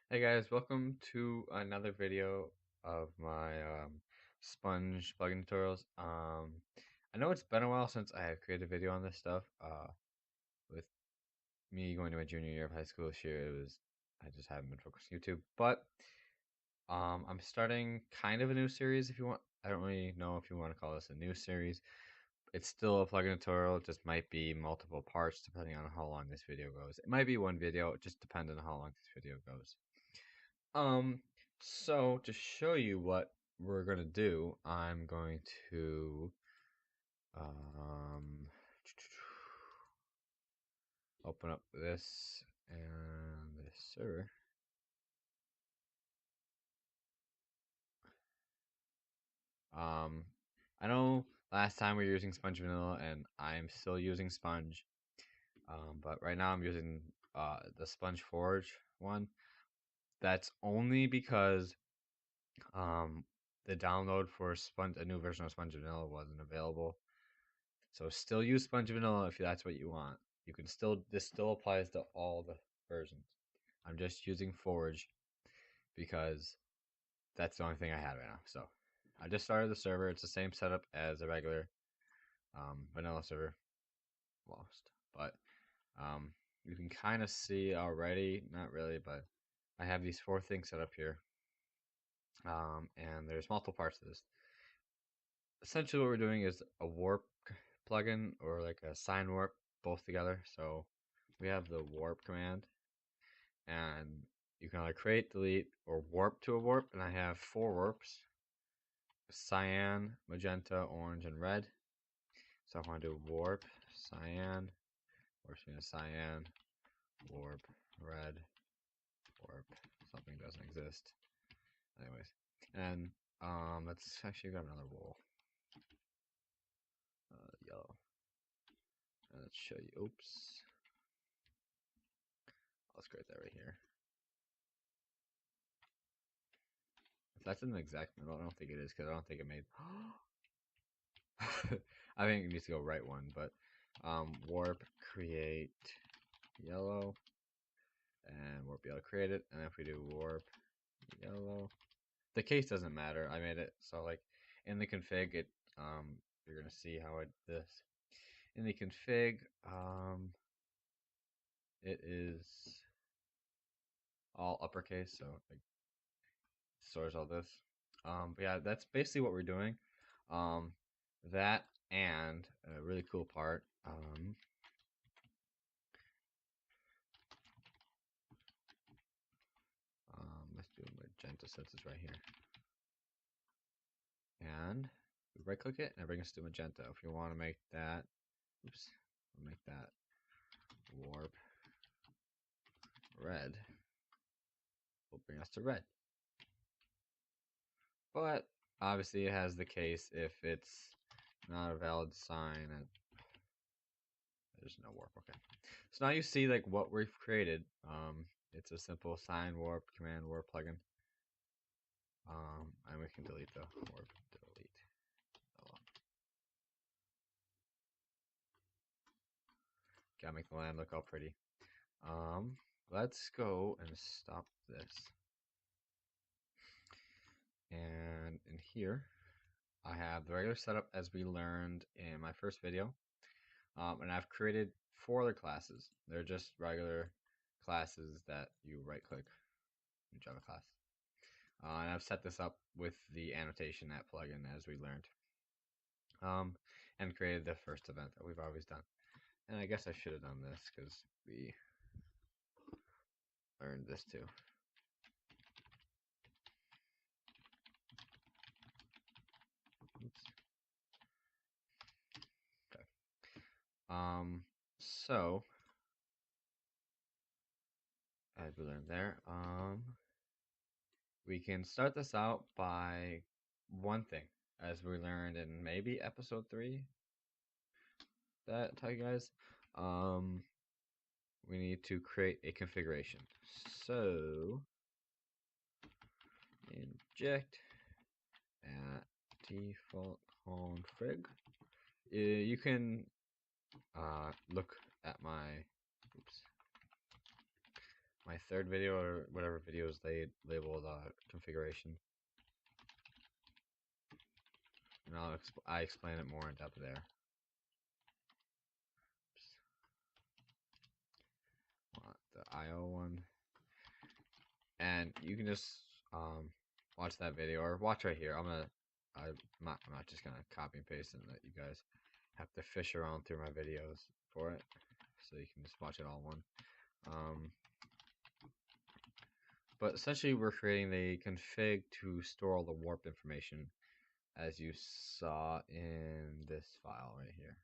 Hey guys, welcome to another video of my Sponge plugin tutorials. I know it's been a while since I have created a video on this stuff. With me going to my junior year of high school this year, I just haven't been focused on YouTube. But I'm starting kind of a new series. If you want, I don't really know if you want to call this a new series. It's still a plugin tutorial. It just might be multiple parts depending on how long this video goes. It might be one video. It just depends on how long this video goes. Um, so to show you what we're gonna do, I'm going to um open up this and this server. Um, I know last time we were using Sponge Vanilla, and I'm still using Sponge. But right now I'm using the Sponge Forge one. That's only because the download for a new version of Sponge Vanilla wasn't available. So still use Sponge Vanilla if that's what you want. You can this still applies to all the versions. I'm just using Forge because that's the only thing I had right now. So I just started the server. It's the same setup as a regular vanilla server. Lost, but um, you can kind of see already. Not really, but I have these 4 things set up here. And there's multiple parts to this. Essentially, what we're doing is a warp plugin or like a sine warp both together. So we have the warp command, and you can either create, delete, or warp to a warp. And I have 4 warps: cyan, magenta, orange, and red. So I want to do warp, cyan, warp cyan, warp, red, warp. Something doesn't exist. Anyways, and let's actually grab another wool, yellow, and let's show you. Oops, let's create that right here. If that's in the exact middle, I don't think it is because I don't think it made. I think it needs to go right one, but warp create yellow, and warp yellow create it, and if we do warp yellow, the case doesn't matter. I made it so like in the config, you're gonna see how this in the config it is all uppercase, so like stores all this. But yeah, that's basically what we're doing. Um, that and a really cool part. Let's do magenta since it's right here. And we right click it and it brings us to magenta. If you want to make that, oops, we'll make that warp red, will bring us to red. But obviously it has the case if it's not a valid sign and there's no warp. Okay. So now you see like what we've created. It's a simple sine warp command warp plugin. And we can delete the warp delete. Gotta make the land look all pretty. Let's go and stop this. And in here, I have the regular setup as we learned in my first video. And I've created 4 other classes. They're just regular classes that you right click in Java class. And I've set this up with the annotation at plugin as we learned. And created the first event that we've always done. And I guess I should have done this because we learned this too. Oops. Okay. So as we learned there, we can start this out by one thing, as we learned in maybe episode 3. That tell you guys, we need to create a configuration. So inject at default config. You can look at my my third video or whatever video is labeled configuration, and I explain it more in depth there. The IO one, and you can just watch that video or watch right here. I'm not just gonna copy and paste and let you guys have to fish around through my videos for it, so you can just watch it all in one. But essentially, we're creating the config to store all the warp information, as you saw in this file right here.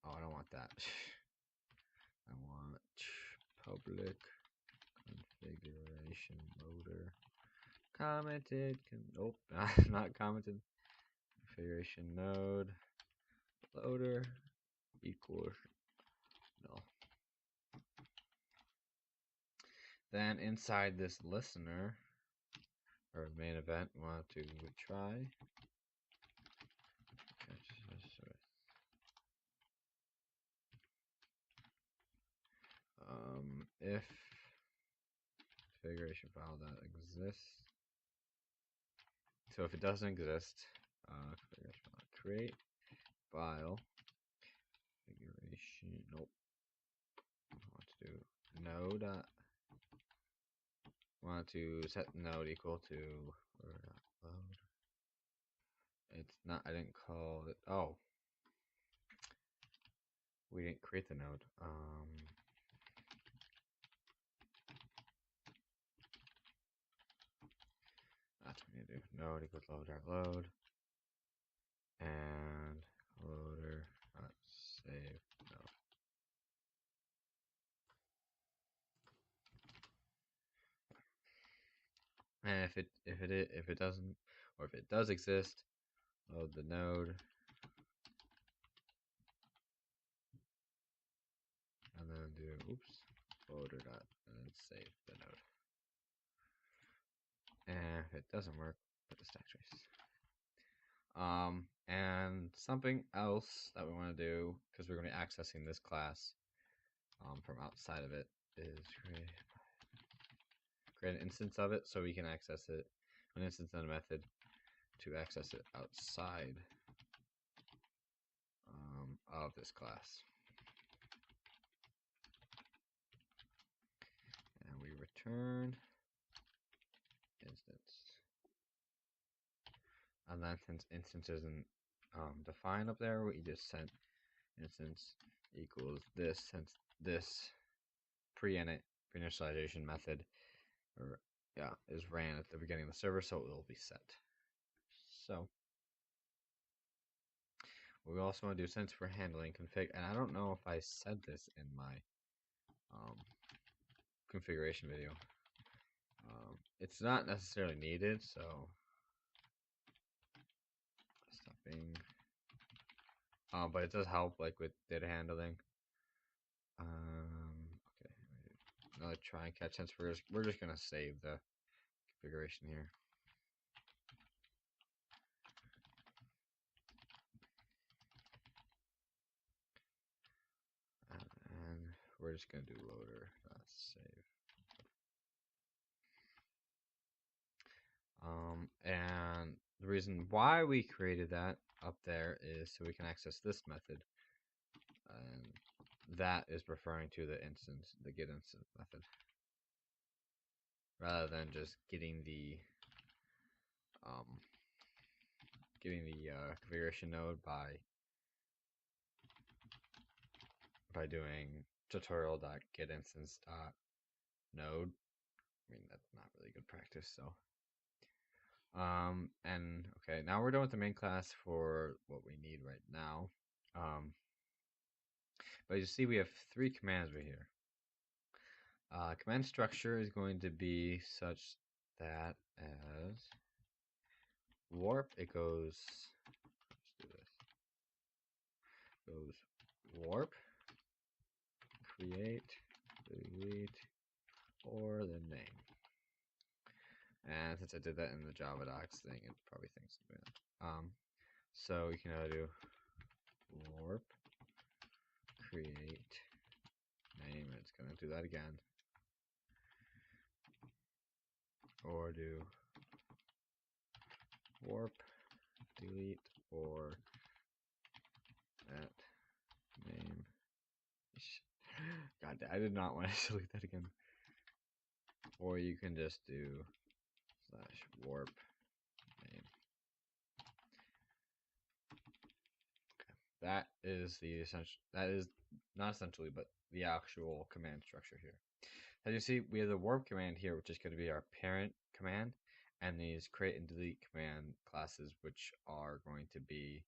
Oh, I don't want that. I want public configuration loader commented. Nope, not commented. Configuration node loader equals null. Then inside this listener or main event, we want to try. If configuration file that exists. So if it doesn't exist, create file configuration. Nope. I want to do node. Want to set node equal to load. It's not. I didn't call it. Oh, we didn't create the node. That's what we need to do. Node equals load.load and loader save node. And if it doesn't, or if it does exist, load the node, and then do loader dot and then save the node. And if it doesn't work, put the stack trace. And something else that we want to do, because we're going to be accessing this class from outside of it, is create an instance of it so we can access it, an instance and a method to access it outside of this class. And we return instance. And then since instance isn't defined up there, we just sent instance equals this, since this pre-initialization method is ran at the beginning of the server, so it will be set. So what we also want to do, since we're handling config, and I don't know if I said this in my configuration video, it's not necessarily needed, so stopping, but it does help, like with data handling. Okay, another try and catch, since we're just gonna save the configuration here. And we're just gonna do loader save. And the reason why we created that up there is so we can access this method, and that is referring to the instance, the get instance method, rather than just getting the configuration node by doing tutorial.getInstance.node. I mean, that's not really good practice, so. And okay, now we're done with the main class for what we need right now. But you see we have 3 commands right here. Command structure is going to be such that as warp, it goes, let's do this, goes warp, create, delete, or the name. And since I did that in the Java docs thing, it probably thinks of it. So we can do warp, create, name. It's gonna do that again. Or do warp delete or at name. God, I did not want to delete that again. Or you can just do / warp name. Okay. That is the essential. That is not essentially, but the actual command structure here. As you see, we have the warp command here, which is going to be our parent command, and these create and delete command classes, which are going to be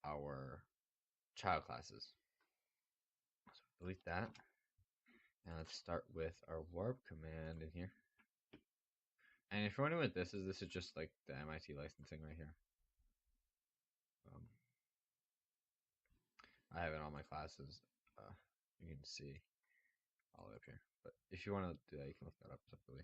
our child classes. So delete that. And let's start with our warp command in here. And if you're wondering what this is just like the MIT licensing right here. I have it in all my classes. You can see all the way up here. But if you want to do that, you can look that up separately.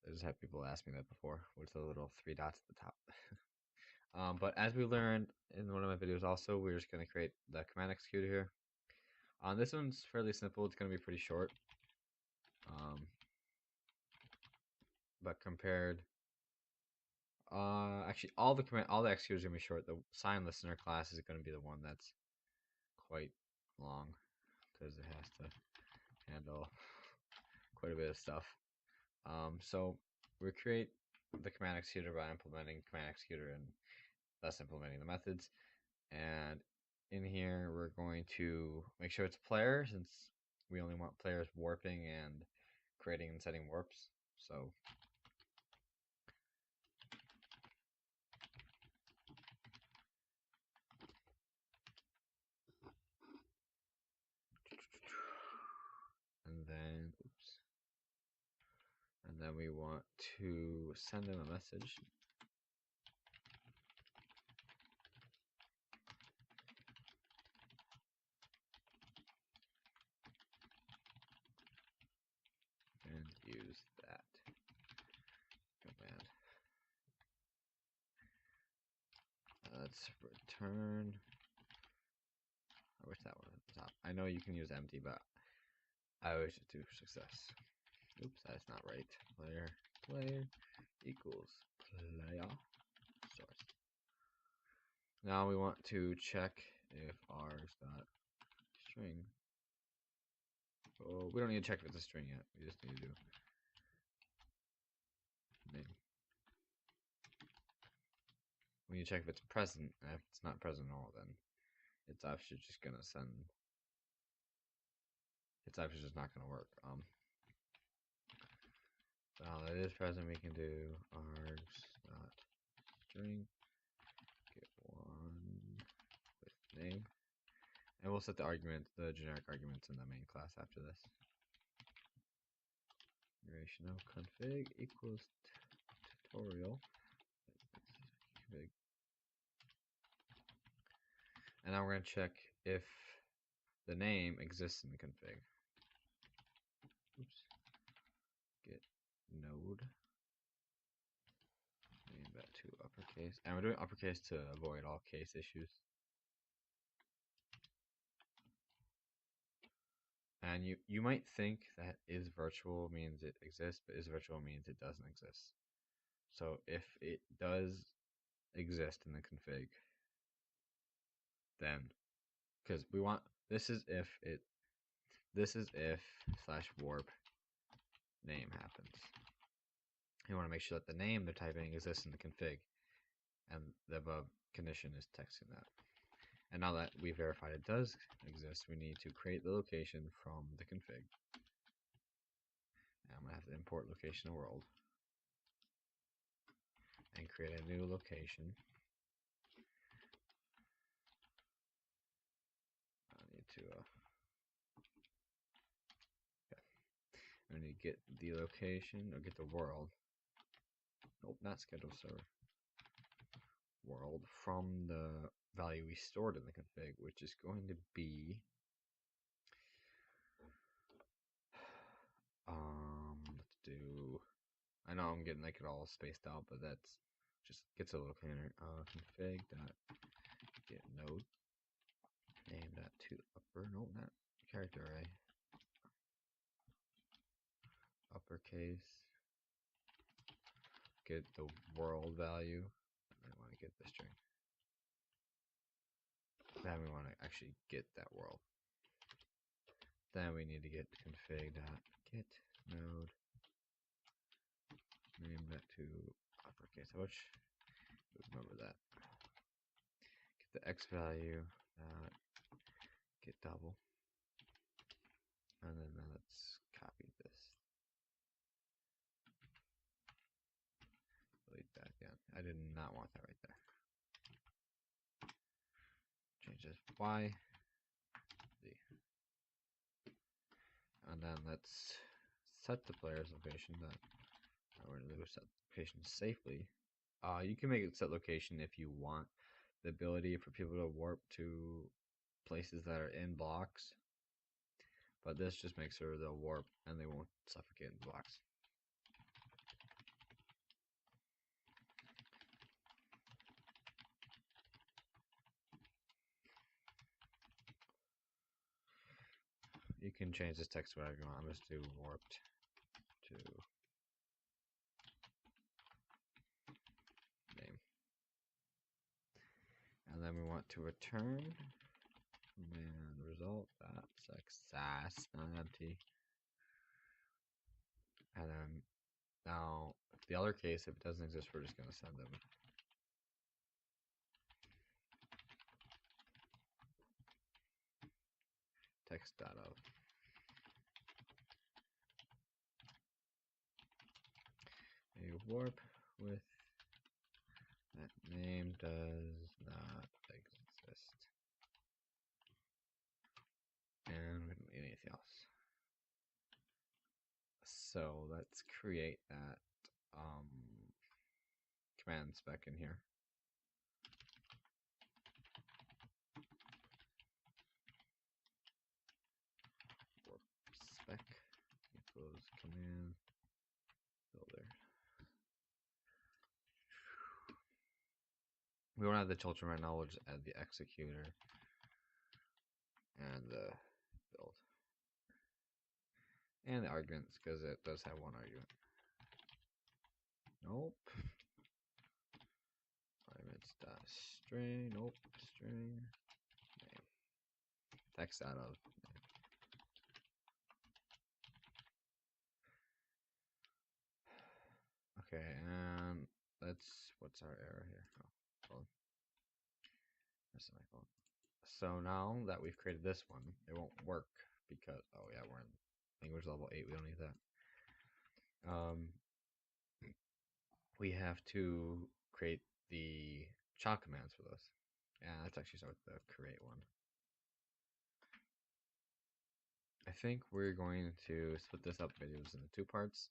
I just had people ask me that before. What's the little 3 dots at the top? But as we learned in one of my videos also, we're just going to create the command executor here. This one's fairly simple. It's going to be pretty short. But compared, actually all the executors are going to be short. The sign listener class is going to be the one that's quite long because it has to handle quite a bit of stuff. So we create the command executor by implementing command executor and thus implementing the methods. And in here, we're going to make sure it's player, since we only want players warping and creating and setting warps. So and then we want to send them a message. And use that command. Let's return. I wish that one at the top. I know you can use empty, but I always just do success. Oops, that's not right. Player equals player source. Now we want to check if ours.string. Oh, we don't need to check if it's a string yet. We just need to do name. We need to check if it's present. And if it's not present at all, then it's actually just gonna send. It's actually just not gonna work. Now that is present, we can do args.string get one with name, and we'll set the argument, the generic arguments in the main class after this. Duration of config equals tutorial config. And now we're going to check if the name exists in the config. Oops. Get node. Name that to uppercase. And we're doing uppercase to avoid all case issues. And you might think that is virtual means it exists, but is virtual means it doesn't exist. So if it does exist in the config, then because we want this is if /warp name happens. You want to make sure that the name they're typing exists in the config, and the above condition is texting that. And now that we've verified it does exist, we need to create the location from the config. And I'm going to have to import location world and create a new location. I need to I need to get the location or get the world. Nope, not schedule server. World from the value we stored in the config, which is going to be let's do. I know I'm getting like it all spaced out, but that's just gets a little cleaner. Config dot get node name that to upper. No, not character array. uppercase, get the world value, and I want to get the string. Then we want to actually get that world. Then we need to get config.get node, name that to uppercase. Which remember that. Get the x value, get double, and then let's copy this. Delete that again. I did not want that right there. Change this y, z. And then let's set the player's location. That we're going to do set location safely. You can make it set location if you want the ability for people to warp to places that are in blocks, but this just makes sure they'll warp and they won't suffocate in blocks. You can change this text whatever you want. I'm just do warped to name, and then we want to return command result success, not empty. And then now, if the other case, if it doesn't exist, we're just going to send them text.of. A warp with that name does not exist. And we don't need anything else. So let's create that command spec in here. Warp spec equals command builder. We don't have the children right now, we'll just add the executor and the build. And the arguments, because it does have one argument. Nope. Arguments dot string, nope, string, name. Text out of name. Okay, and what's our error here? Oh, phone. That's my phone. So now that we've created this one, it won't work because, oh yeah, we're in language level 8, we don't need that. We have to create the child commands for this. Yeah, let's actually start with the create one. I think we're going to split this up videos into 2 parts.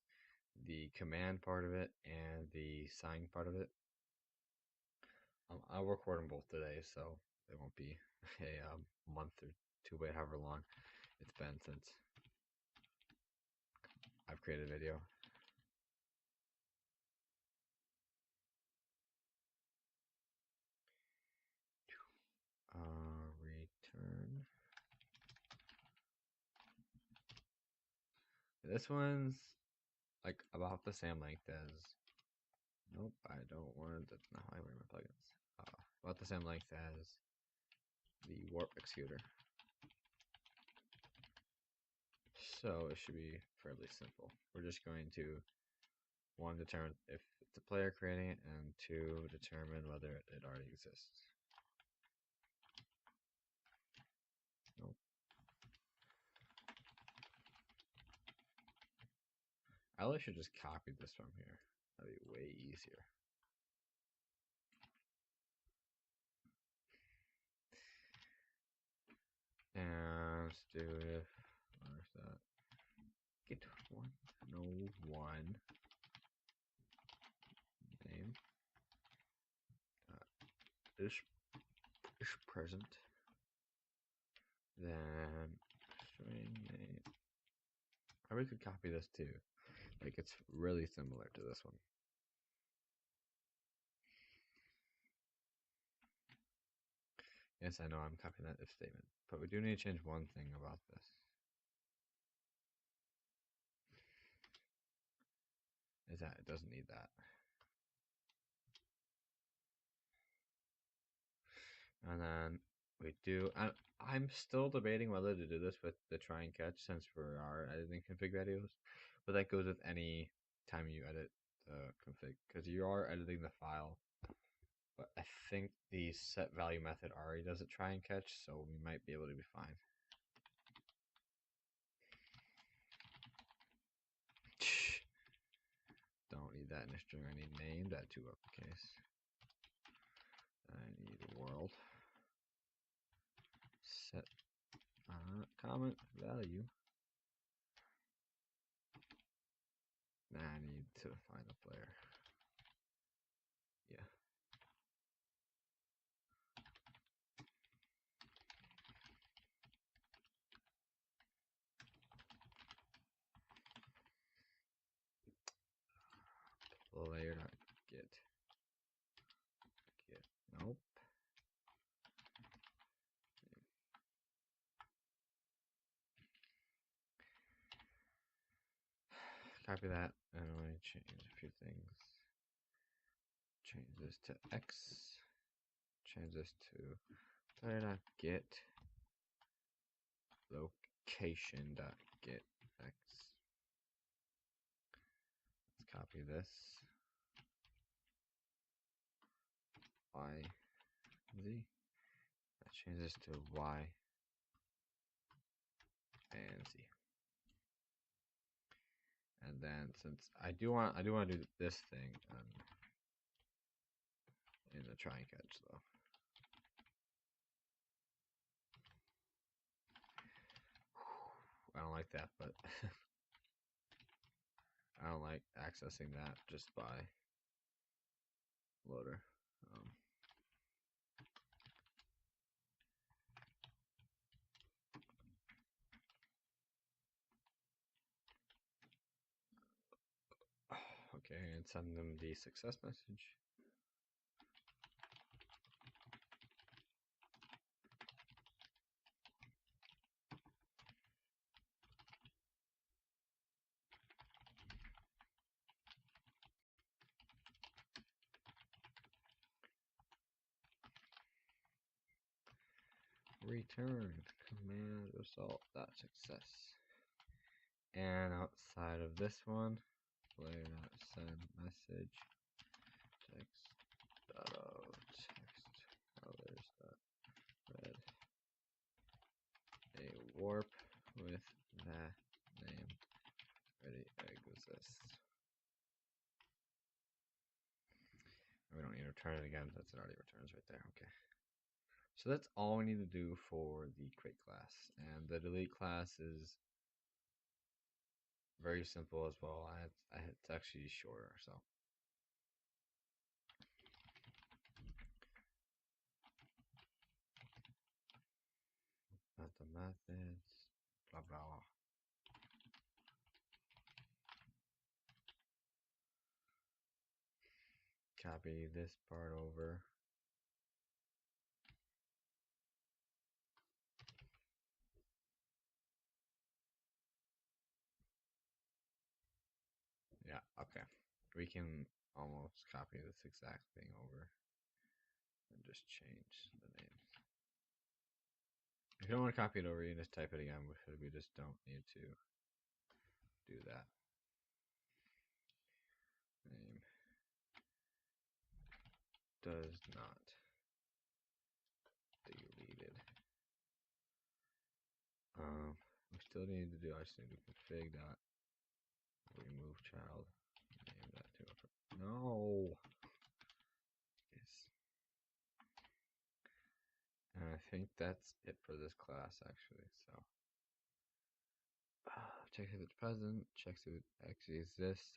The command part of it and the sign part of it. I'll record them both today, so it won't be a month or 2, wait, however long it's been since I've created a video. Return. This one's like about the same length as. Nope, I don't want. That's not how I wear my plugins. About the same length as the warp executor. So it should be fairly simple. We're just going to 1, determine if it's a player creating it, and 2, determine whether it already exists. Nope. I really should just copy this from here. That'd be way easier. And let's do if that get one, no one name is present, then string name. I really could copy this too. Like, it's really similar to this one. Yes, I know I'm copying that if statement, but we do need to change one thing about this. is that it doesn't need that. And then we do, I'm still debating whether to do this with the try and catch since we are editing config videos, but that goes with any time you edit the config because you are editing the file. But I think the set value method already does a try and catch, so we might be able to be fine. Don't need that in a string. I need name, that to uppercase. I need world. Set comment value. Now I need to find the player. Yeah. Player get. Nope. Copy that, and I'm going to change a few things. Change this to X. Change this to player.get location.get X. Let's copy this. Y, Z. Let's change this to Y and Z. And then since I do want to do this thing in the try and catch though. I don't like that, but I don't like accessing that just by loader. Okay, and send them the success message. Return command result dot success. And outside of this one, player dot send message text dot of text others dot read a warp with that name already exists. We don't need to return it again, that's it already returns right there. Okay. So that's all we need to do for the create class. And the delete class is very simple as well. It's actually shorter, so. Not the methods, blah blah. Copy this part over. Yeah, okay. We can almost copy this exact thing over and just change the names. If you don't want to copy it over, you can just type it again because we just don't need to do that. Name does not deleted. We still need to do, I just need to config dot remove child name that to no. Yes. And I think that's it for this class actually. So checks if it's present, checks if it actually exists.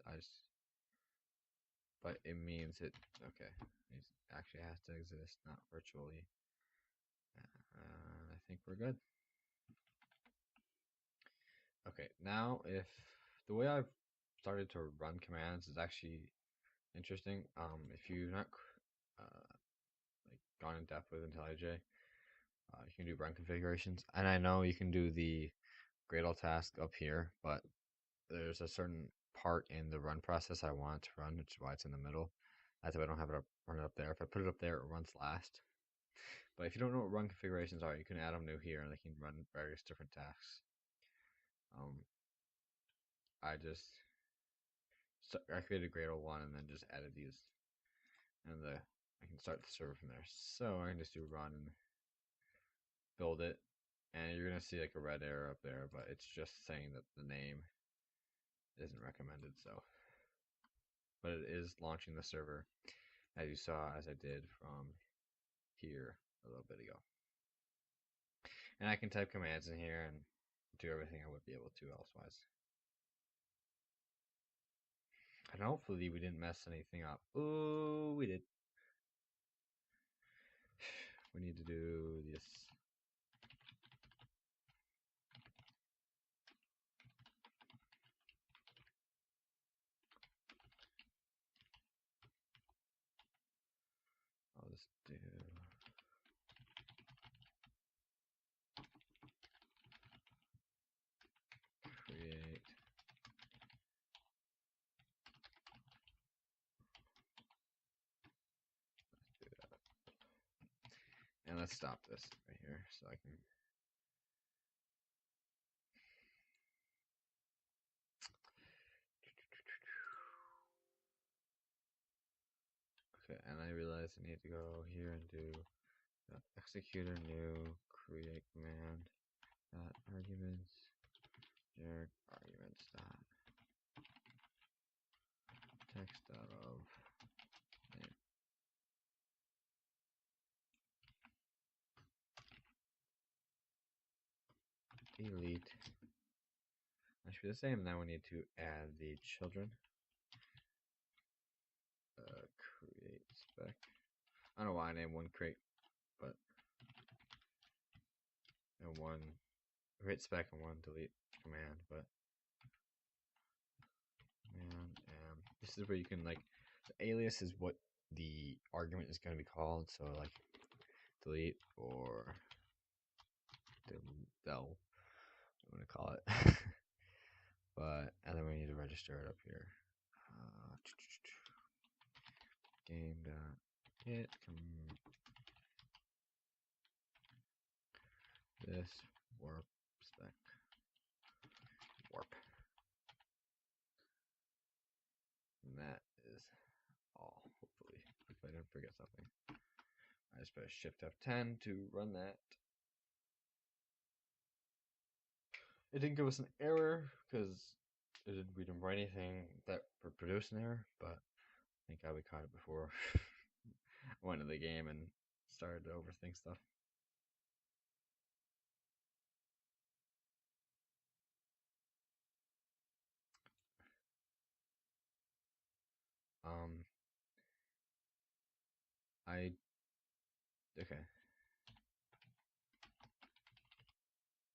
But it means it okay. It actually has to exist, not virtually. I think we're good. Okay, now if the way I've started to run commands is actually interesting. If you've not like gone in depth with IntelliJ, you can do run configurations, and I know you can do the Gradle task up here, but there's a certain part in the run process I want it to run, which is why it's in the middle. That's why I don't have it run it up there. If I put it up there, it runs last. But if you don't know what run configurations are, you can add them new here, and they can run various different tasks. I created Gradle 1 and then just added these, and I can start the server from there. So I can just do run and build it, and you're gonna see like a red arrow up there, but it's just saying that the name isn't recommended. So, but it is launching the server, as you saw, as I did from here a little bit ago. And I can type commands in here and do everything I would be able to elsewise. And hopefully we didn't mess anything up. Oh, we did. We need to do this. I'll just do create. Let's do that. And let's stop this right here so I can. Okay, and I realize I need to go here and do executor new create command arguments generic arguments dot text dot of name. Delete. That should be the same. Now we need to add the children. Create spec. I don't know why I named one create, but and one create spec and one delete command, but and this is where you can like the alias is what the argument is going to be called. So like delete or del, I'm going to call it. But and then we need to register it up here. Game.get this warp spec warp. And that is all, hopefully, if I didn't forget something. I just press Shift F10 to run that. It didn't give us an error because we didn't write anything that would produce an error, but thank God we caught it before I went into the game and started to overthink stuff.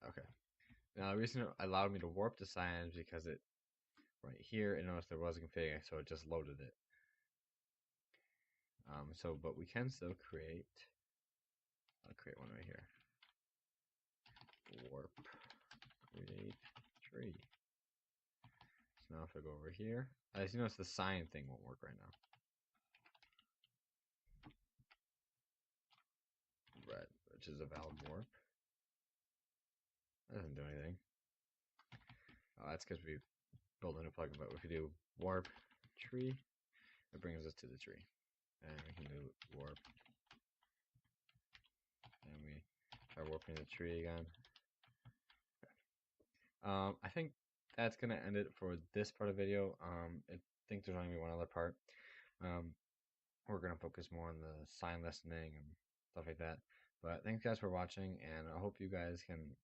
Okay. Now the reason it allowed me to warp the sign is because it right here it noticed there was a config, so it just loaded it. But we can still create. I'll create one right here. Warp create tree. So now if I go over here, as you notice, the sign thing won't work right now. Red, which is a valid warp. That doesn't do anything. Oh, that's because we built a new plugin. But if we do warp tree, it brings us to the tree, and we can do warp. And we try warping the tree again. Okay. I think that's gonna end it for this part of the video. I think there's only one other part. We're gonna focus more on the sign listening and stuff like that. But thanks guys for watching, and I hope you guys can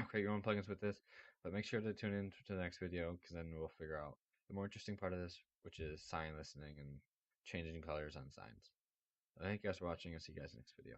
create your own plugins with this. But make sure to tune in to the next video, because then we'll figure out the more interesting part of this, which is sign listening and changing colors on signs. Thank you guys for watching, and see you guys in the next video.